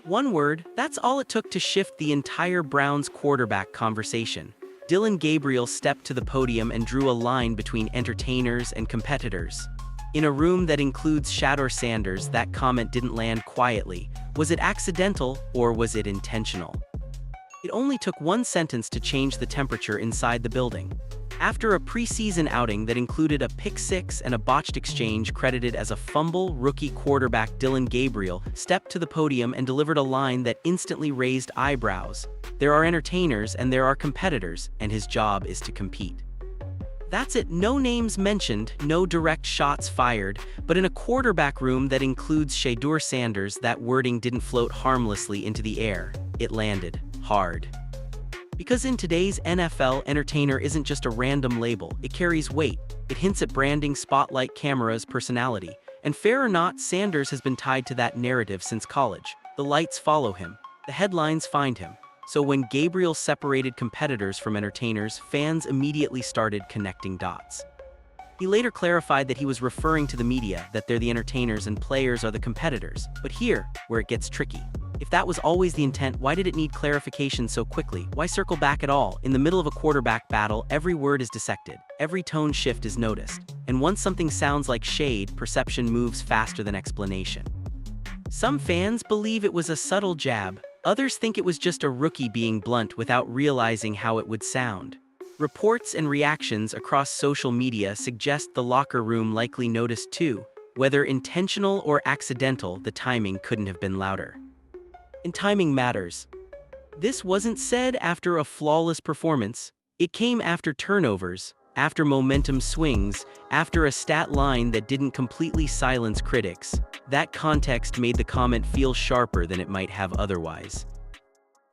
One word, that's all it took to shift the entire Browns quarterback conversation. Dillon Gabriel stepped to the podium and drew a line between entertainers and competitors. In a room that includes Shedeur Sanders, that comment didn't land quietly. Was it accidental or was it intentional? It only took one sentence to change the temperature inside the building. After a preseason outing that included a pick-six and a botched exchange credited as a fumble, rookie quarterback Dillon Gabriel stepped to the podium and delivered a line that instantly raised eyebrows. There are entertainers and there are competitors, and his job is to compete. That's it, no names mentioned, no direct shots fired, but in a quarterback room that includes Shedeur Sanders, that wording didn't float harmlessly into the air. It landed hard. Because in today's NFL, entertainer isn't just a random label, it carries weight. It hints at branding, spotlight, cameras, personality. And fair or not, Sanders has been tied to that narrative since college. The lights follow him. The headlines find him. So when Gabriel separated competitors from entertainers, fans immediately started connecting dots. He later clarified that he was referring to the media, that they're the entertainers and players are the competitors. But here, where it gets tricky. If that was always the intent, why did it need clarification so quickly? Why circle back at all? In the middle of a quarterback battle, every word is dissected, every tone shift is noticed. And once something sounds like shade, perception moves faster than explanation. Some fans believe it was a subtle jab. Others think it was just a rookie being blunt without realizing how it would sound. Reports and reactions across social media suggest the locker room likely noticed too. Whether intentional or accidental, the timing couldn't have been louder. And timing matters. This wasn't said after a flawless performance. It came after turnovers, after momentum swings, after a stat line that didn't completely silence critics. That context made the comment feel sharper than it might have otherwise.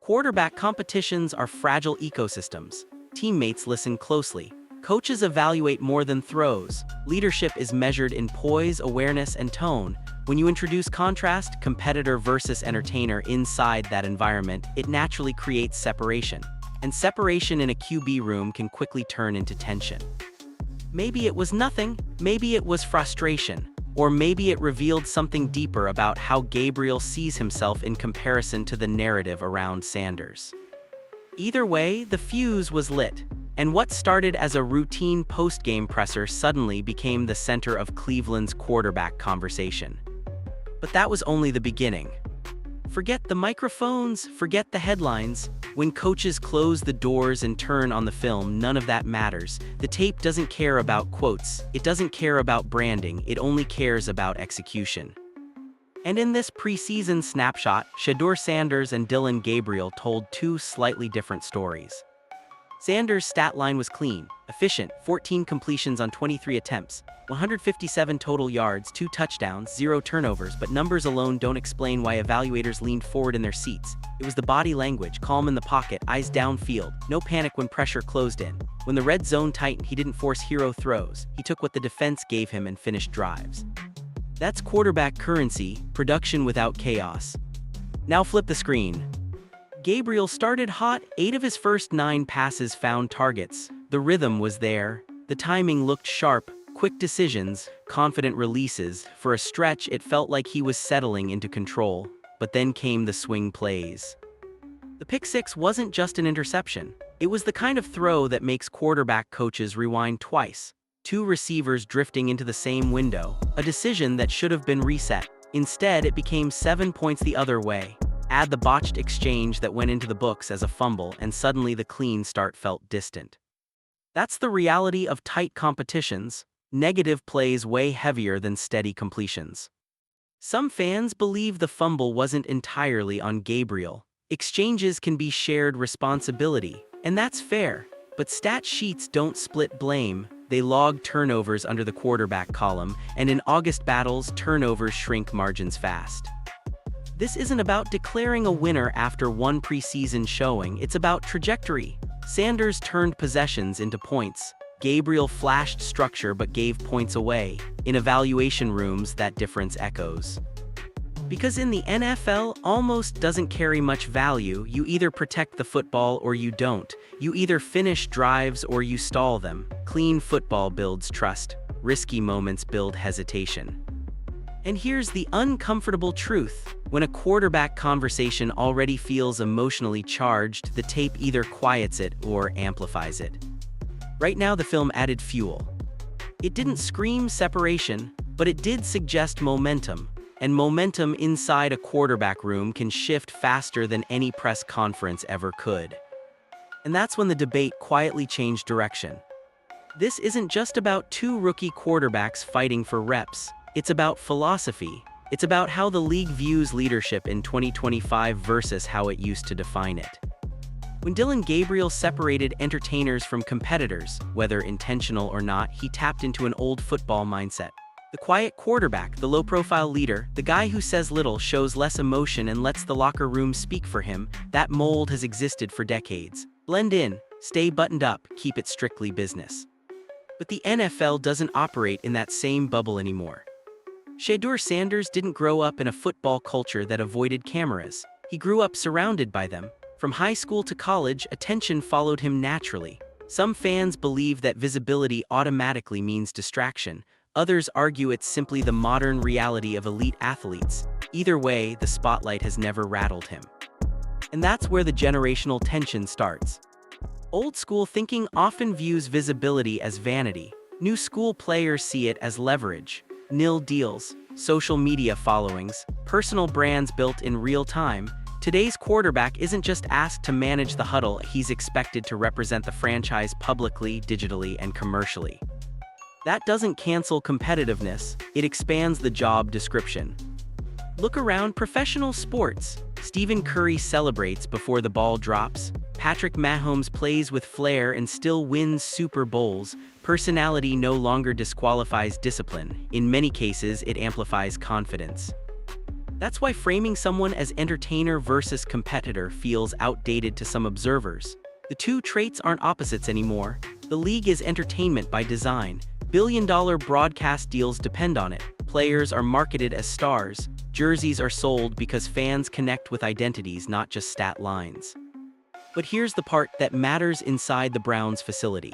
Quarterback competitions are fragile ecosystems. Teammates listen closely. Coaches evaluate more than throws. Leadership is measured in poise, awareness, and tone. When you introduce contrast, competitor versus entertainer, inside that environment, it naturally creates separation. And separation in a QB room can quickly turn into tension. Maybe it was nothing, maybe it was frustration, or maybe it revealed something deeper about how Gabriel sees himself in comparison to the narrative around Sanders. Either way, the fuse was lit. And what started as a routine post-game presser suddenly became the center of Cleveland's quarterback conversation. But that was only the beginning. Forget the microphones, forget the headlines. When coaches close the doors and turn on the film, none of that matters. The tape doesn't care about quotes, it doesn't care about branding, it only cares about execution. And in this preseason snapshot, Shedeur Sanders and Dillon Gabriel told two slightly different stories. Sanders' stat line was clean, efficient, 14 completions on 23 attempts, 157 total yards, 2 touchdowns, 0 turnovers, but numbers alone don't explain why evaluators leaned forward in their seats. It was the body language, calm in the pocket, eyes downfield, no panic when pressure closed in. When the red zone tightened, he didn't force hero throws. He took what the defense gave him and finished drives. That's quarterback currency, production without chaos. Now flip the screen. Gabriel started hot, 8 of his first 9 passes found targets. The rhythm was there. The timing looked sharp, quick decisions, confident releases. For a stretch, it felt like he was settling into control. But then came the swing plays. The pick-six wasn't just an interception. It was the kind of throw that makes quarterback coaches rewind twice. 2 receivers drifting into the same window, a decision that should have been reset. Instead, it became 7 points the other way. Add the botched exchange that went into the books as a fumble, and suddenly the clean start felt distant. That's the reality of tight competitions. Negative plays weigh heavier than steady completions. Some fans believe the fumble wasn't entirely on Gabriel. Exchanges can be shared responsibility, and that's fair. But stat sheets don't split blame. They log turnovers under the quarterback column, and in August battles, turnovers shrink margins fast. This isn't about declaring a winner after one preseason showing, it's about trajectory. Sanders turned possessions into points. Gabriel flashed structure but gave points away. In evaluation rooms, that difference echoes. Because in the NFL, almost doesn't carry much value. You either protect the football or you don't. You either finish drives or you stall them. Clean football builds trust. Risky moments build hesitation. And here's the uncomfortable truth. When a quarterback conversation already feels emotionally charged, the tape either quiets it or amplifies it. Right now, the film added fuel. It didn't scream separation, but it did suggest momentum. And momentum inside a quarterback room can shift faster than any press conference ever could. And that's when the debate quietly changed direction. This isn't just about two rookie quarterbacks fighting for reps. It's about philosophy. It's about how the league views leadership in 2025 versus how it used to define it. When Dillon Gabriel separated entertainers from competitors, whether intentional or not, he tapped into an old football mindset. The quiet quarterback, the low-profile leader, the guy who says little, shows less emotion, and lets the locker room speak for him, that mold has existed for decades. Blend in, stay buttoned up, keep it strictly business. But the NFL doesn't operate in that same bubble anymore. Shedeur Sanders didn't grow up in a football culture that avoided cameras. He grew up surrounded by them. From high school to college, attention followed him naturally. Some fans believe that visibility automatically means distraction. Others argue it's simply the modern reality of elite athletes. Either way, the spotlight has never rattled him. And that's where the generational tension starts. Old school thinking often views visibility as vanity. New school players see it as leverage. Nil deals, social media followings, personal brands built in real time. Today's quarterback isn't just asked to manage the huddle, he's expected to represent the franchise publicly, digitally, and commercially. That doesn't cancel competitiveness, it expands the job description. Look around professional sports. Stephen Curry celebrates before the ball drops. Patrick Mahomes plays with flair and still wins Super Bowls. Personality no longer disqualifies discipline. In many cases, it amplifies confidence. That's why framing someone as entertainer versus competitor feels outdated to some observers. The two traits aren't opposites anymore. The league is entertainment by design. Billion-dollar broadcast deals depend on it. Players are marketed as stars. Jerseys are sold because fans connect with identities, not just stat lines. But here's the part that matters inside the Browns facility.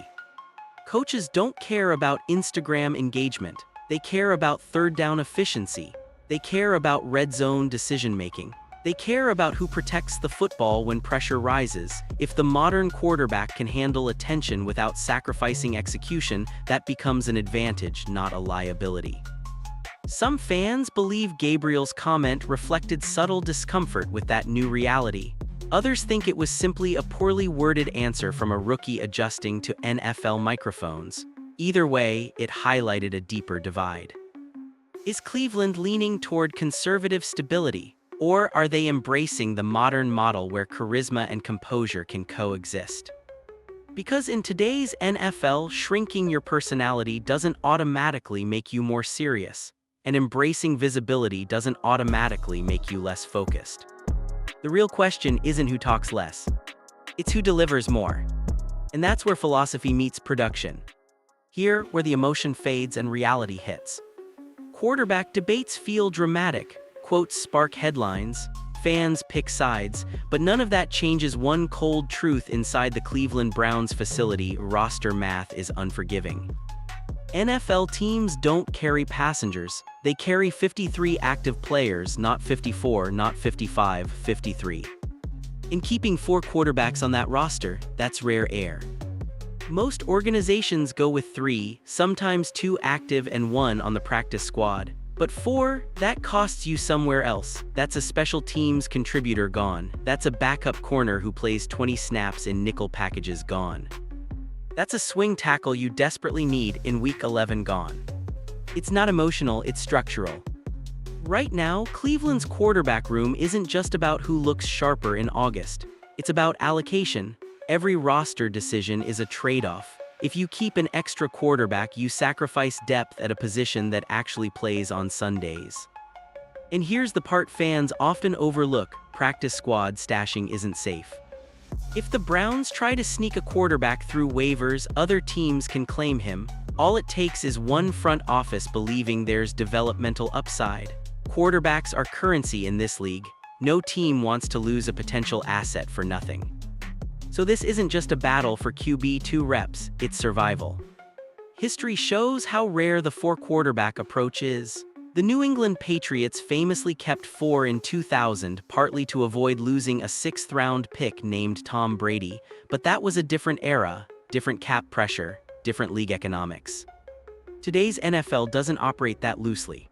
Coaches don't care about Instagram engagement. They care about third down efficiency. They care about red zone decision-making. They care about who protects the football when pressure rises. If the modern quarterback can handle attention without sacrificing execution, that becomes an advantage, not a liability. Some fans believe Gabriel's comment reflected subtle discomfort with that new reality. Others think it was simply a poorly worded answer from a rookie adjusting to NFL microphones. Either way, it highlighted a deeper divide. Is Cleveland leaning toward conservative stability, or are they embracing the modern model where charisma and composure can coexist? Because in today's NFL, shrinking your personality doesn't automatically make you more serious, and embracing visibility doesn't automatically make you less focused. The real question isn't who talks less, it's who delivers more. And that's where philosophy meets production. Here, where the emotion fades and reality hits. Quarterback debates feel dramatic, quotes spark headlines, fans pick sides, but none of that changes one cold truth inside the Cleveland Browns facility: roster math is unforgiving. NFL teams don't carry passengers, they carry 53 active players, not 54, not 55, 53. In keeping 4 quarterbacks on that roster, that's rare air. Most organizations go with 3, sometimes 2 active and 1 on the practice squad. But 4, that costs you somewhere else. That's a special teams contributor gone. That's a backup corner who plays 20 snaps in nickel packages gone. That's a swing tackle you desperately need in Week 11 gone. It's not emotional, it's structural. Right now, Cleveland's quarterback room isn't just about who looks sharper in August. It's about allocation. Every roster decision is a trade-off. If you keep an extra quarterback, you sacrifice depth at a position that actually plays on Sundays. And here's the part fans often overlook: practice squad stashing isn't safe. If the Browns try to sneak a quarterback through waivers, other teams can claim him. All it takes is one front office believing there's developmental upside. Quarterbacks are currency in this league. No team wants to lose a potential asset for nothing. So this isn't just a battle for QB2 reps, it's survival. History shows how rare the 4-quarterback approach is. The New England Patriots famously kept 4 in 2000, partly to avoid losing a sixth-round pick named Tom Brady, but that was a different era, different cap pressure, different league economics. Today's NFL doesn't operate that loosely.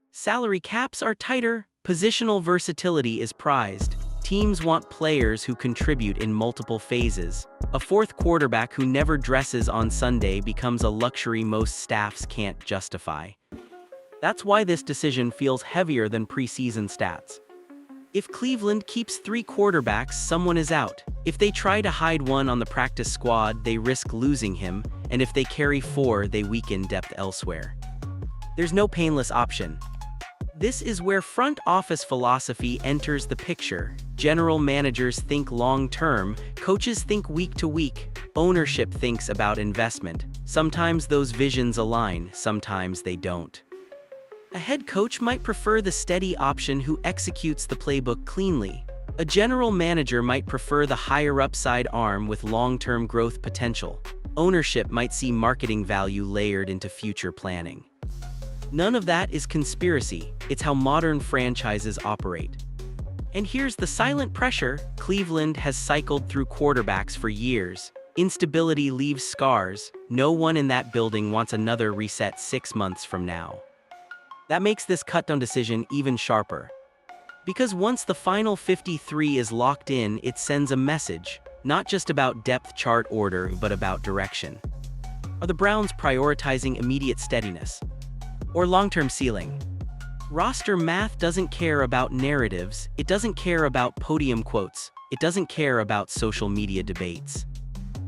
Salary caps are tighter, positional versatility is prized. Teams want players who contribute in multiple phases. A fourth quarterback who never dresses on Sunday becomes a luxury most staffs can't justify. That's why this decision feels heavier than preseason stats. If Cleveland keeps 3 quarterbacks, someone is out. If they try to hide one on the practice squad, they risk losing him, and if they carry 4, they weaken depth elsewhere. There's no painless option. This is where front office philosophy enters the picture. General managers think long-term, coaches think week-to-week, ownership thinks about investment. Sometimes those visions align, sometimes they don't. A head coach might prefer the steady option who executes the playbook cleanly. A general manager might prefer the higher upside arm with long-term growth potential. Ownership might see marketing value layered into future planning. None of that is conspiracy, it's how modern franchises operate. And here's the silent pressure: Cleveland has cycled through quarterbacks for years. Instability leaves scars. No one in that building wants another reset 6 months from now. That makes this cut-down decision even sharper. Because once the final 53 is locked in, it sends a message, not just about depth chart order, but about direction. Are the Browns prioritizing immediate steadiness or long-term ceiling? Roster math doesn't care about narratives, it doesn't care about podium quotes, it doesn't care about social media debates.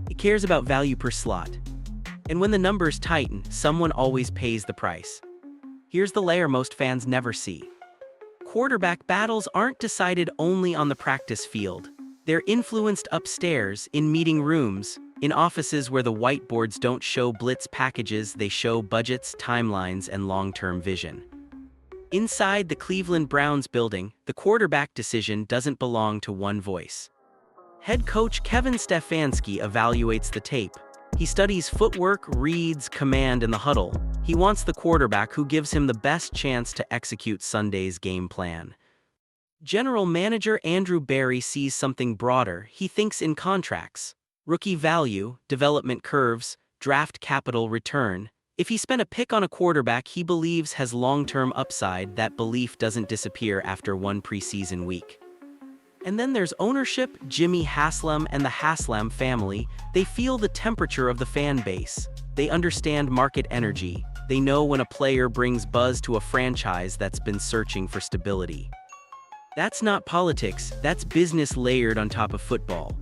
It cares about value per slot. And when the numbers tighten, someone always pays the price. Here's the layer most fans never see. Quarterback battles aren't decided only on the practice field. They're influenced upstairs, in meeting rooms, in offices where the whiteboards don't show blitz packages, they show budgets, timelines, and long-term vision. Inside the Cleveland Browns building, the quarterback decision doesn't belong to one voice. Head coach Kevin Stefanski evaluates the tape. He studies footwork, reads, command in the huddle. He wants the quarterback who gives him the best chance to execute Sunday's game plan. General manager Andrew Berry sees something broader. He thinks in contracts. Rookie value, development curves, draft capital return. If he spent a pick on a quarterback he believes has long-term upside, that belief doesn't disappear after one preseason week. And then there's ownership. Jimmy Haslam and the Haslam family, they feel the temperature of the fan base. They understand market energy. They know when a player brings buzz to a franchise that's been searching for stability. That's not politics, that's business layered on top of football.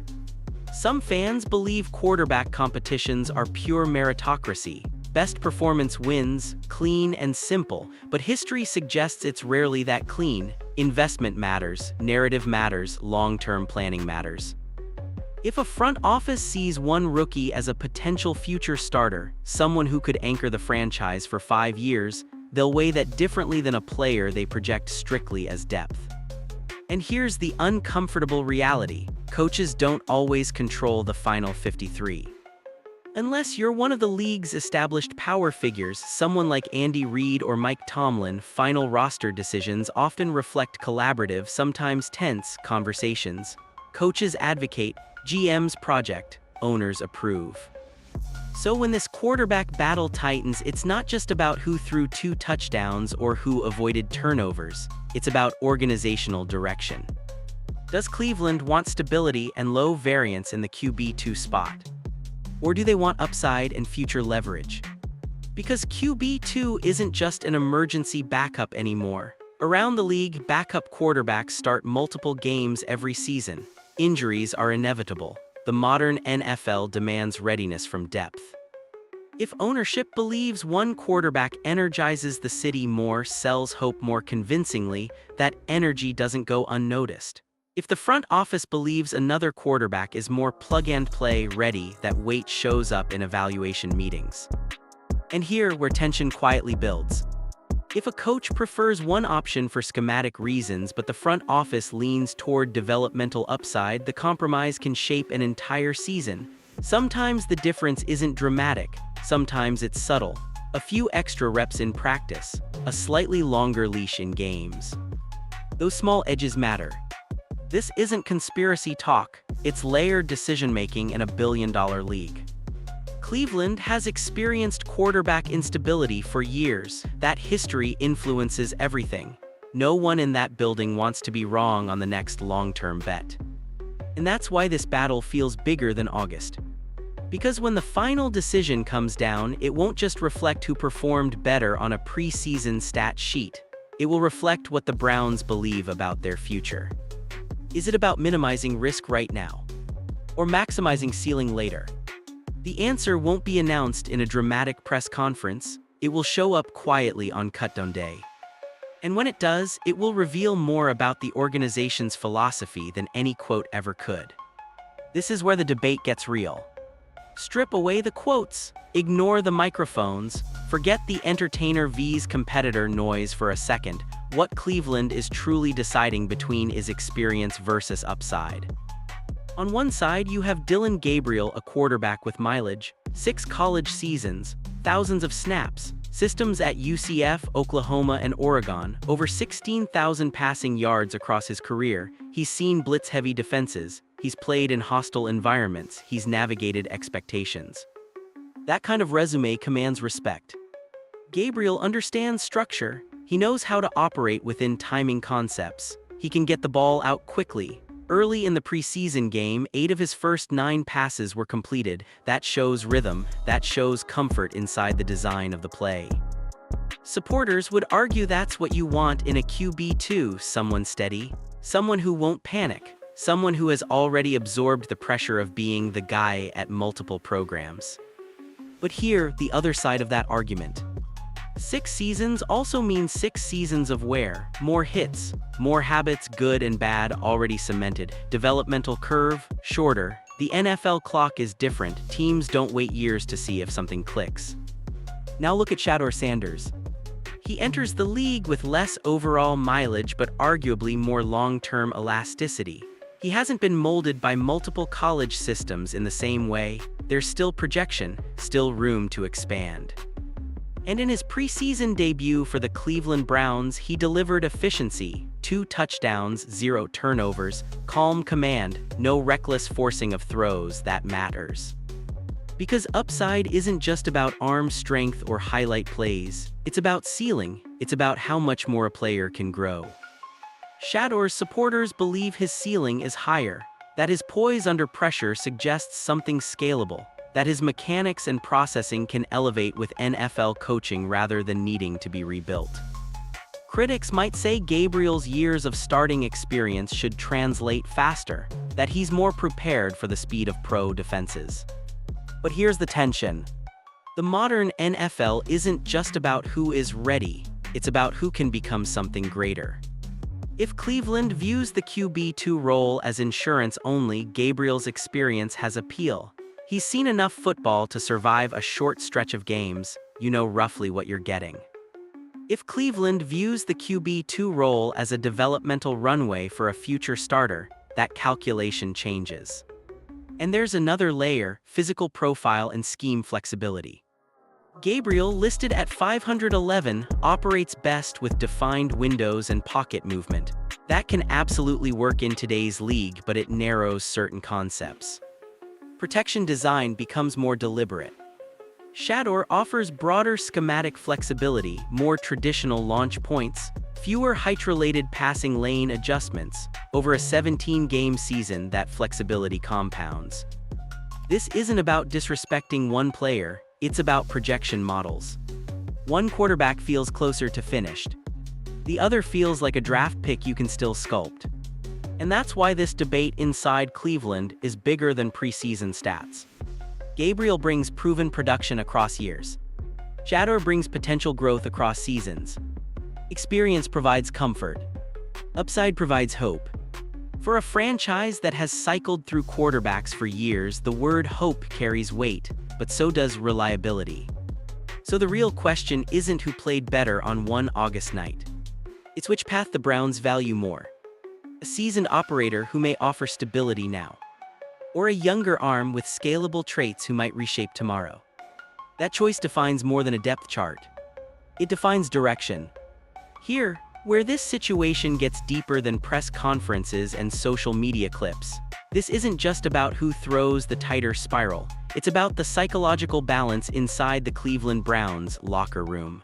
Some fans believe quarterback competitions are pure meritocracy. Best performance wins, clean and simple, but history suggests it's rarely that clean. Investment matters, narrative matters, long-term planning matters. If a front office sees one rookie as a potential future starter, someone who could anchor the franchise for 5 years, they'll weigh that differently than a player they project strictly as depth. And here's the uncomfortable reality: coaches don't always control the final 53. Unless you're one of the league's established power figures, someone like Andy Reid or Mike Tomlin, final roster decisions often reflect collaborative, sometimes tense, conversations. Coaches advocate, GMs project, owners approve. So when this quarterback battle tightens, it's not just about who threw 2 touchdowns or who avoided turnovers. It's about organizational direction. Does Cleveland want stability and low variance in the QB2 spot? Or do they want upside and future leverage? Because QB2 isn't just an emergency backup anymore. Around the league, backup quarterbacks start multiple games every season. Injuries are inevitable. The modern NFL demands readiness from depth. If ownership believes one quarterback energizes the city more, sells hope more convincingly, that energy doesn't go unnoticed. If the front office believes another quarterback is more plug-and-play ready, that weight shows up in evaluation meetings. And here, where tension quietly builds. If a coach prefers one option for schematic reasons but the front office leans toward developmental upside, the compromise can shape an entire season. Sometimes the difference isn't dramatic, sometimes it's subtle. A few extra reps in practice, a slightly longer leash in games. Those small edges matter. This isn't conspiracy talk, it's layered decision-making in a billion-dollar league. Cleveland has experienced quarterback instability for years. That history influences everything. No one in that building wants to be wrong on the next long-term bet. And that's why this battle feels bigger than August. Because when the final decision comes down, it won't just reflect who performed better on a preseason stat sheet. It will reflect what the Browns believe about their future. Is it about minimizing risk right now? Or maximizing ceiling later? The answer won't be announced in a dramatic press conference. It will show up quietly on cutdown day. And when it does, it will reveal more about the organization's philosophy than any quote ever could. This is where the debate gets real. Strip away the quotes, ignore the microphones, forget the entertainer vs competitor noise for a second. What Cleveland is truly deciding between is experience versus upside. On one side, you have Dillon Gabriel, a quarterback with mileage, 6 college seasons, thousands of snaps, systems at UCF, Oklahoma, and Oregon, over 16,000 passing yards across his career. He's seen blitz-heavy defenses, he's played in hostile environments, he's navigated expectations. That kind of resume commands respect. Gabriel understands structure, he knows how to operate within timing concepts, he can get the ball out quickly. Early in the preseason game, 8 of his first 9 passes were completed. That shows rhythm, that shows comfort inside the design of the play. Supporters would argue that's what you want in a QB2, someone steady, someone who won't panic, someone who has already absorbed the pressure of being the guy at multiple programs. But here, the other side of that argument. 6 seasons also means 6 seasons of wear, more hits, more habits, good and bad, already cemented, developmental curve, shorter. The NFL clock is different, teams don't wait years to see if something clicks. Now look at Shedeur Sanders. He enters the league with less overall mileage but arguably more long-term elasticity. He hasn't been molded by multiple college systems in the same way. There's still projection, still room to expand. And in his preseason debut for the Cleveland Browns, he delivered efficiency, 2 touchdowns, 0 turnovers, calm command, no reckless forcing of throws. That matters. Because upside isn't just about arm strength or highlight plays, it's about ceiling, it's about how much more a player can grow. Shedeur's supporters believe his ceiling is higher, that his poise under pressure suggests something scalable, that his mechanics and processing can elevate with NFL coaching rather than needing to be rebuilt. Critics might say Gabriel's years of starting experience should translate faster, that he's more prepared for the speed of pro defenses. But here's the tension. The modern NFL isn't just about who is ready, it's about who can become something greater. If Cleveland views the QB2 role as insurance only, Gabriel's experience has appeal. He's seen enough football to survive a short stretch of games, you know roughly what you're getting. If Cleveland views the QB2 role as a developmental runway for a future starter, that calculation changes. And there's another layer, physical profile and scheme flexibility. Gabriel, listed at 511, operates best with defined windows and pocket movement. That can absolutely work in today's league, but it narrows certain concepts. Protection design becomes more deliberate. Shedeur offers broader schematic flexibility, more traditional launch points, fewer height-related passing lane adjustments. Over a 17-game season, that flexibility compounds. This isn't about disrespecting one player, it's about projection models. One quarterback feels closer to finished. The other feels like a draft pick you can still sculpt. And that's why this debate inside Cleveland is bigger than preseason stats. Gabriel brings proven production across years. Shedeur brings potential growth across seasons. Experience provides comfort. Upside provides hope. For a franchise that has cycled through quarterbacks for years, the word hope carries weight, but so does reliability. So the real question isn't who played better on one August night. It's which path the Browns value more. A seasoned operator who may offer stability now, or a younger arm with scalable traits who might reshape tomorrow. That choice defines more than a depth chart. It defines direction. Here, where this situation gets deeper than press conferences and social media clips. This isn't just about who throws the tighter spiral. It's about the psychological balance inside the Cleveland Browns locker room.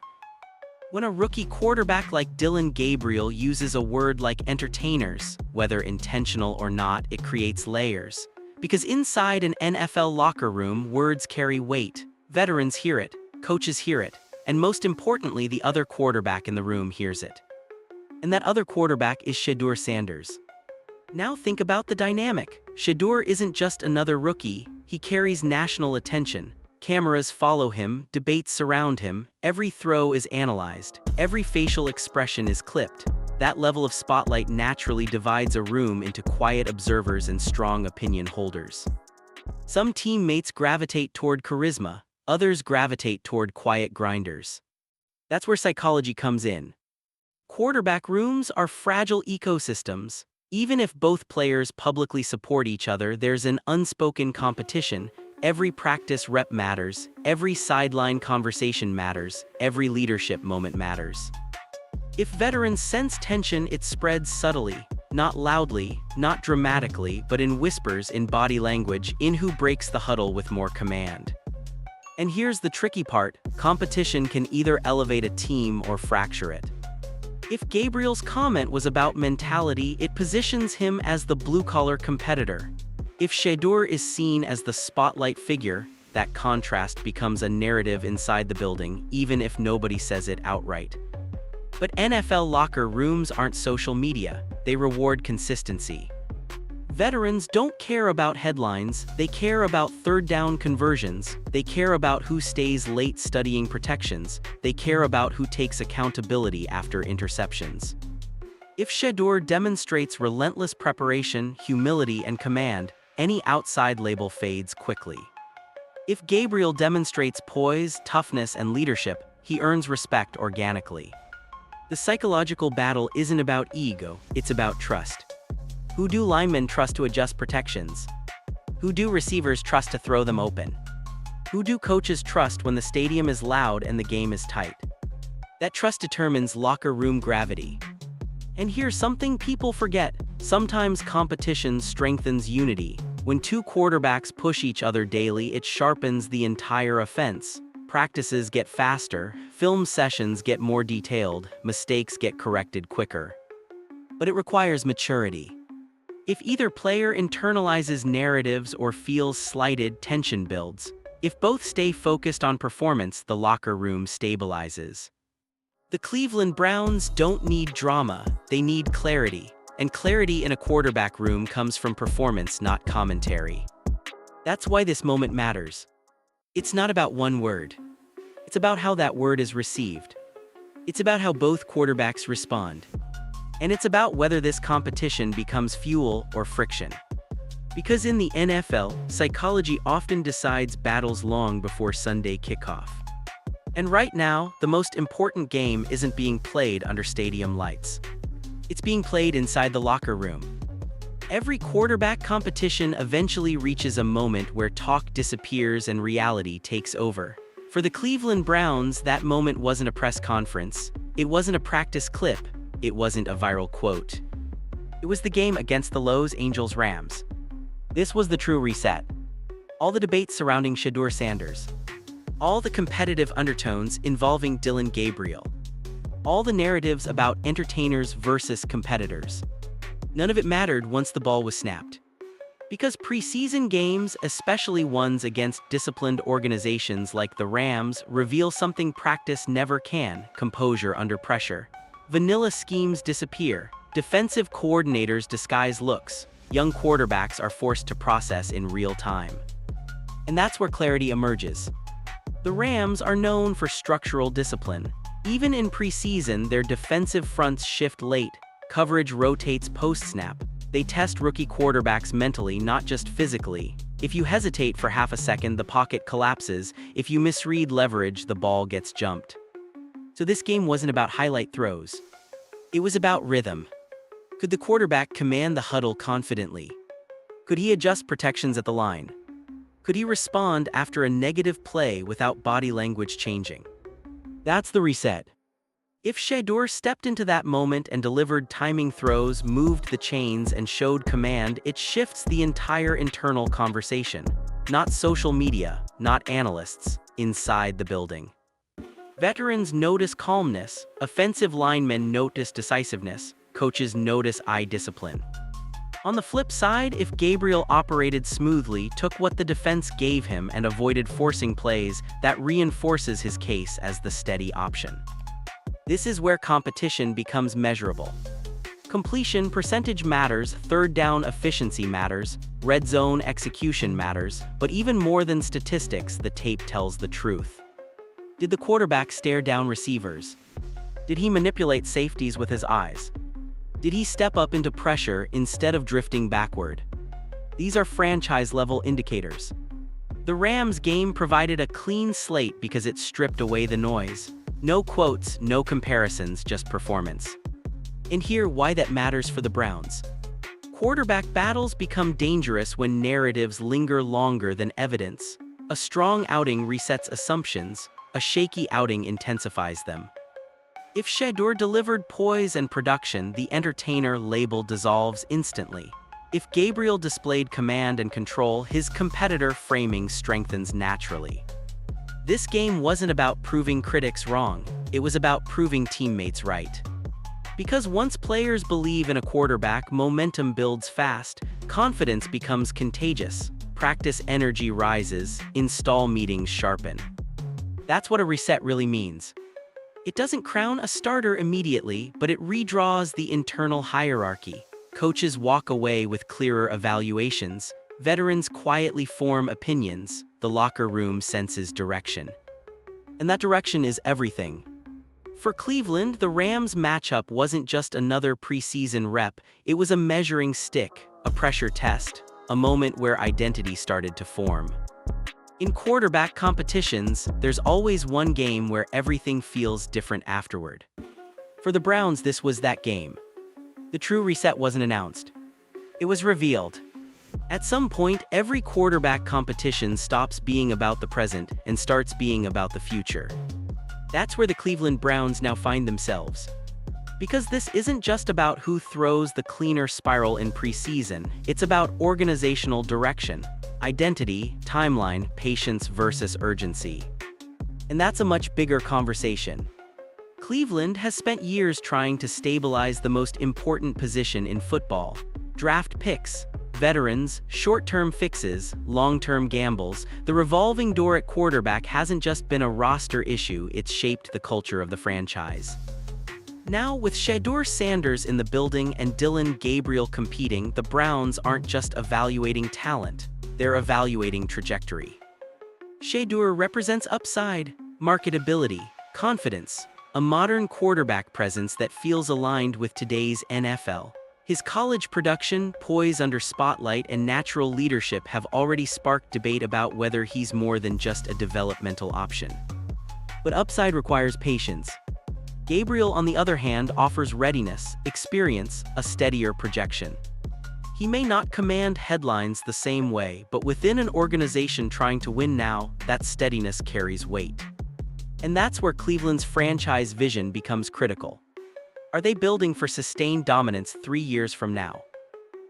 When a rookie quarterback like Dillon Gabriel uses a word like entertainers, whether intentional or not, it creates layers. Because inside an NFL locker room, words carry weight. Veterans hear it, coaches hear it, and most importantly, the other quarterback in the room hears it. And that other quarterback is Shedeur Sanders. Now think about the dynamic. Shedeur isn't just another rookie, he carries national attention. Cameras follow him, debates surround him, every throw is analyzed, every facial expression is clipped. That level of spotlight naturally divides a room into quiet observers and strong opinion holders. Some teammates gravitate toward charisma, others gravitate toward quiet grinders. That's where psychology comes in. Quarterback rooms are fragile ecosystems. Even if both players publicly support each other, there's an unspoken competition. Every practice rep matters, every sideline conversation matters, every leadership moment matters. If veterans sense tension, it spreads subtly, not loudly, not dramatically, but in whispers, in body language, in who breaks the huddle with more command. And here's the tricky part: competition can either elevate a team or fracture it. If Gabriel's comment was about mentality, it positions him as the blue-collar competitor. If Shedeur is seen as the spotlight figure, that contrast becomes a narrative inside the building, even if nobody says it outright. But NFL locker rooms aren't social media. They reward consistency. Veterans don't care about headlines, they care about third-down conversions, they care about who stays late studying protections, they care about who takes accountability after interceptions. If Shedeur demonstrates relentless preparation, humility, and command, any outside label fades quickly. If Gabriel demonstrates poise, toughness, and leadership, he earns respect organically. The psychological battle isn't about ego, it's about trust. Who do linemen trust to adjust protections? Who do receivers trust to throw them open? Who do coaches trust when the stadium is loud and the game is tight? That trust determines locker room gravity. And here's something people forget: sometimes competition strengthens unity. When two quarterbacks push each other daily, it sharpens the entire offense. Practices get faster, film sessions get more detailed, mistakes get corrected quicker. But it requires maturity. If either player internalizes narratives or feels slighted, tension builds. If both stay focused on performance, the locker room stabilizes. The Cleveland Browns don't need drama, they need clarity. And clarity in a quarterback room comes from performance, not commentary. That's why this moment matters. It's not about one word. It's about how that word is received. It's about how both quarterbacks respond. And it's about whether this competition becomes fuel or friction. Because in the NFL, psychology often decides battles long before Sunday kickoff. And right now, the most important game isn't being played under stadium lights. It's being played inside the locker room. Every quarterback competition eventually reaches a moment where talk disappears and reality takes over. For the Cleveland Browns, that moment wasn't a press conference. It wasn't a practice clip. It wasn't a viral quote. It was the game against the Los Angeles Rams. This was the true reset. All the debates surrounding Shedeur Sanders. All the competitive undertones involving Dillon Gabriel. All the narratives about entertainers versus competitors. None of it mattered once the ball was snapped. Because preseason games, especially ones against disciplined organizations like the Rams, reveal something practice never can: composure under pressure. Vanilla schemes disappear. Defensive coordinators disguise looks. Young quarterbacks are forced to process in real time. And that's where clarity emerges. The Rams are known for structural discipline. Even in preseason, their defensive fronts shift late. Coverage rotates post-snap. They test rookie quarterbacks mentally, not just physically. If you hesitate for half a second, the pocket collapses. If you misread leverage, the ball gets jumped. So this game wasn't about highlight throws. It was about rhythm. Could the quarterback command the huddle confidently? Could he adjust protections at the line? Could he respond after a negative play without body language changing? That's the reset. If Shedeur stepped into that moment and delivered timing throws, moved the chains, and showed command, it shifts the entire internal conversation. Not social media, not analysts, inside the building. Veterans notice calmness, offensive linemen notice decisiveness, coaches notice eye discipline. On the flip side, if Gabriel operated smoothly, took what the defense gave him, and avoided forcing plays, that reinforces his case as the steady option. This is where competition becomes measurable. Completion percentage matters, third down efficiency matters, red zone execution matters, but even more than statistics, the tape tells the truth. Did the quarterback stare down receivers? Did he manipulate safeties with his eyes? Did he step up into pressure instead of drifting backward? These are franchise-level indicators. The Rams' game provided a clean slate because it stripped away the noise. No quotes, no comparisons, just performance. And here why that matters for the Browns. Quarterback battles become dangerous when narratives linger longer than evidence. A strong outing resets assumptions, a shaky outing intensifies them. If Shedeur delivered poise and production, the entertainer label dissolves instantly. If Gabriel displayed command and control, his competitor framing strengthens naturally. This game wasn't about proving critics wrong, it was about proving teammates right. Because once players believe in a quarterback, momentum builds fast, confidence becomes contagious, practice energy rises, install meetings sharpen. That's what a reset really means. It doesn't crown a starter immediately, but it redraws the internal hierarchy. Coaches walk away with clearer evaluations, veterans quietly form opinions, the locker room senses direction. And that direction is everything. For Cleveland, the Rams matchup wasn't just another preseason rep, it was a measuring stick, a pressure test, a moment where identity started to form. In quarterback competitions, there's always one game where everything feels different afterward. For the Browns, this was that game. The true reset wasn't announced. It was revealed. At some point, every quarterback competition stops being about the present and starts being about the future. That's where the Cleveland Browns now find themselves. Because this isn't just about who throws the cleaner spiral in preseason, it's about organizational direction, identity, timeline, patience versus urgency. And that's a much bigger conversation. Cleveland has spent years trying to stabilize the most important position in football: draft picks, veterans, short-term fixes, long-term gambles. The revolving door at quarterback hasn't just been a roster issue, it's shaped the culture of the franchise. Now, with Shedeur Sanders in the building and Dillon Gabriel competing, the Browns aren't just evaluating talent, they're evaluating trajectory. Shedeur represents upside, marketability, confidence, a modern quarterback presence that feels aligned with today's NFL. His college production, poise under spotlight, and natural leadership have already sparked debate about whether he's more than just a developmental option. But upside requires patience. Gabriel, on the other hand, offers readiness, experience, a steadier projection. He may not command headlines the same way, but within an organization trying to win now, that steadiness carries weight. And that's where Cleveland's franchise vision becomes critical. Are they building for sustained dominance 3 years from now?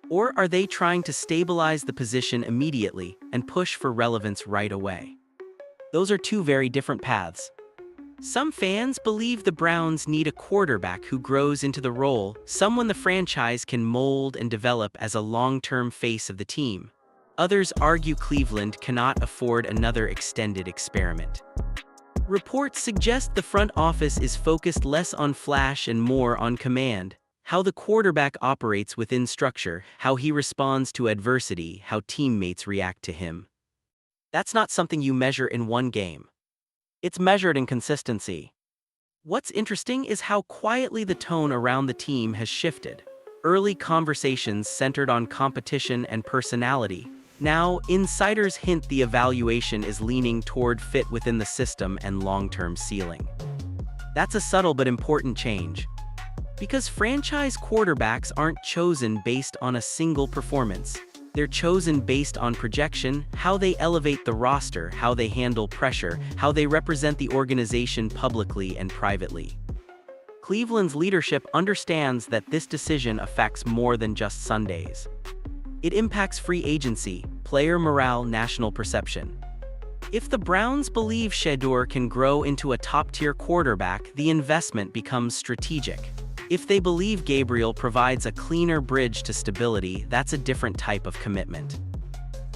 Or are they trying to stabilize the position immediately and push for relevance right away? Those are two very different paths. Some fans believe the Browns need a quarterback who grows into the role, someone the franchise can mold and develop as a long-term face of the team. Others argue Cleveland cannot afford another extended experiment. Reports suggest the front office is focused less on flash and more on command, how the quarterback operates within structure, how he responds to adversity, how teammates react to him. That's not something you measure in one game. It's measured in consistency. What's interesting is how quietly the tone around the team has shifted. Early conversations centered on competition and personality. Now, insiders hint the evaluation is leaning toward fit within the system and long-term ceiling. That's a subtle but important change. Because franchise quarterbacks aren't chosen based on a single performance. They're chosen based on projection, how they elevate the roster, how they handle pressure, how they represent the organization publicly and privately. Cleveland's leadership understands that this decision affects more than just Sundays. It impacts free agency, player morale, national perception. If the Browns believe Shedeur can grow into a top-tier quarterback, the investment becomes strategic. If they believe Gabriel provides a cleaner bridge to stability, that's a different type of commitment.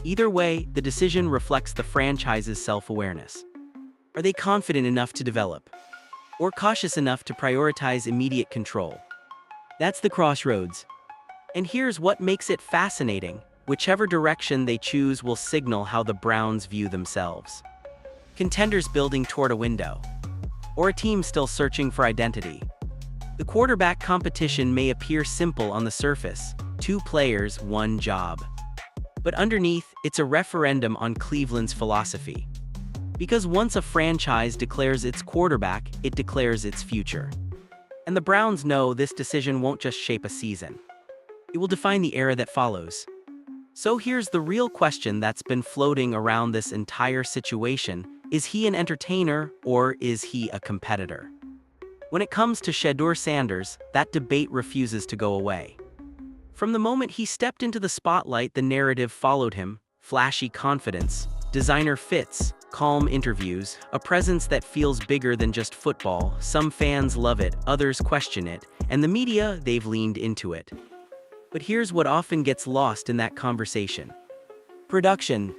Either way, the decision reflects the franchise's self-awareness. Are they confident enough to develop? Or cautious enough to prioritize immediate control? That's the crossroads. And here's what makes it fascinating. Whichever direction they choose will signal how the Browns view themselves. Contenders building toward a window. Or a team still searching for identity. The quarterback competition may appear simple on the surface, 2 players, 1 job. But underneath, it's a referendum on Cleveland's philosophy. Because once a franchise declares its quarterback, it declares its future. And the Browns know this decision won't just shape a season. It will define the era that follows. So here's the real question that's been floating around this entire situation. Is he an entertainer or is he a competitor? When it comes to Shedeur Sanders, that debate refuses to go away. From the moment he stepped into the spotlight, the narrative followed him: flashy confidence, designer fits, calm interviews, a presence that feels bigger than just football. Some fans love it, others question it, and the media, they've leaned into it. But here's what often gets lost in that conversation: production.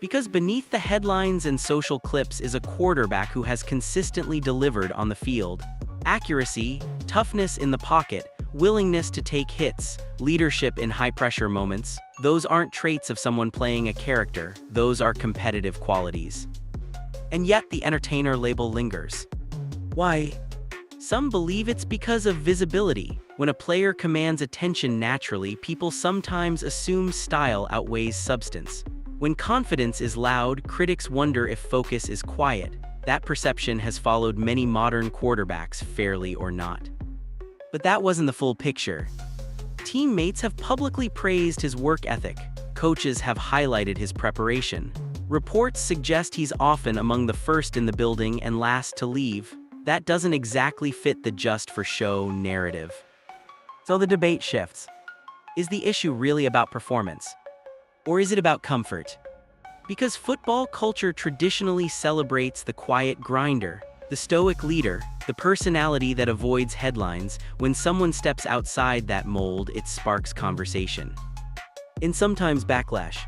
Because beneath the headlines and social clips is a quarterback who has consistently delivered on the field. Accuracy, toughness in the pocket, willingness to take hits, leadership in high-pressure moments, those aren't traits of someone playing a character, those are competitive qualities. And yet the entertainer label lingers. Why? Some believe it's because of visibility. When a player commands attention naturally, people sometimes assume style outweighs substance. When confidence is loud, critics wonder if focus is quiet. That perception has followed many modern quarterbacks, fairly or not. But that wasn't the full picture. Teammates have publicly praised his work ethic. Coaches have highlighted his preparation. Reports suggest he's often among the first in the building and last to leave. That doesn't exactly fit the just-for-show narrative. So the debate shifts. Is the issue really about performance? Or is it about comfort? Because football culture traditionally celebrates the quiet grinder, the stoic leader, the personality that avoids headlines. When someone steps outside that mold, it sparks conversation. And sometimes backlash.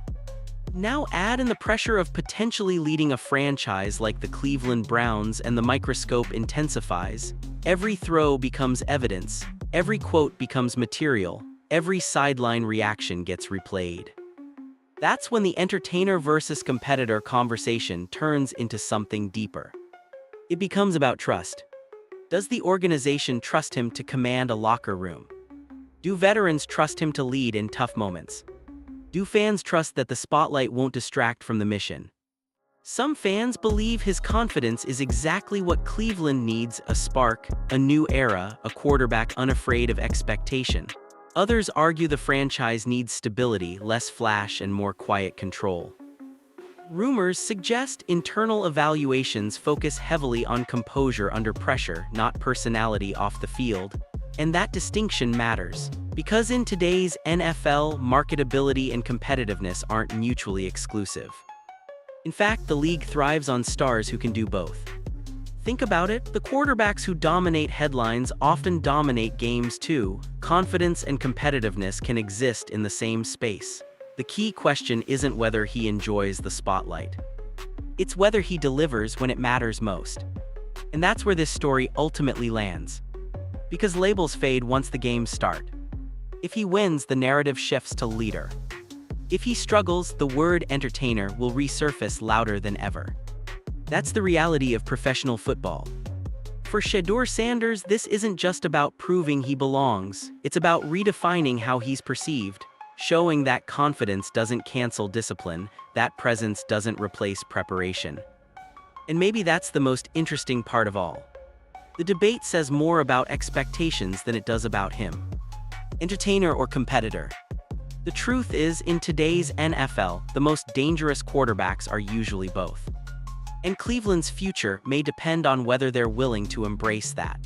Now add in the pressure of potentially leading a franchise like the Cleveland Browns, and the microscope intensifies. Every throw becomes evidence, every quote becomes material, every sideline reaction gets replayed. That's when the entertainer versus competitor conversation turns into something deeper. It becomes about trust. Does the organization trust him to command a locker room? Do veterans trust him to lead in tough moments? Do fans trust that the spotlight won't distract from the mission? Some fans believe his confidence is exactly what Cleveland needs: a spark, a new era, a quarterback unafraid of expectation. Others argue the franchise needs stability, less flash and more quiet control. Rumors suggest internal evaluations focus heavily on composure under pressure, not personality off the field. And that distinction matters, because in today's NFL, marketability and competitiveness aren't mutually exclusive. In fact, the league thrives on stars who can do both. Think about it, the quarterbacks who dominate headlines often dominate games too. Confidence and competitiveness can exist in the same space. The key question isn't whether he enjoys the spotlight. It's whether he delivers when it matters most. And that's where this story ultimately lands. Because labels fade once the games start. If he wins, the narrative shifts to leader. If he struggles, the word entertainer will resurface louder than ever. That's the reality of professional football. For Shedeur Sanders, this isn't just about proving he belongs. It's about redefining how he's perceived, showing that confidence doesn't cancel discipline, that presence doesn't replace preparation. And maybe that's the most interesting part of all. The debate says more about expectations than it does about him. Entertainer or competitor? The truth is, in today's NFL, the most dangerous quarterbacks are usually both. And Cleveland's future may depend on whether they're willing to embrace that.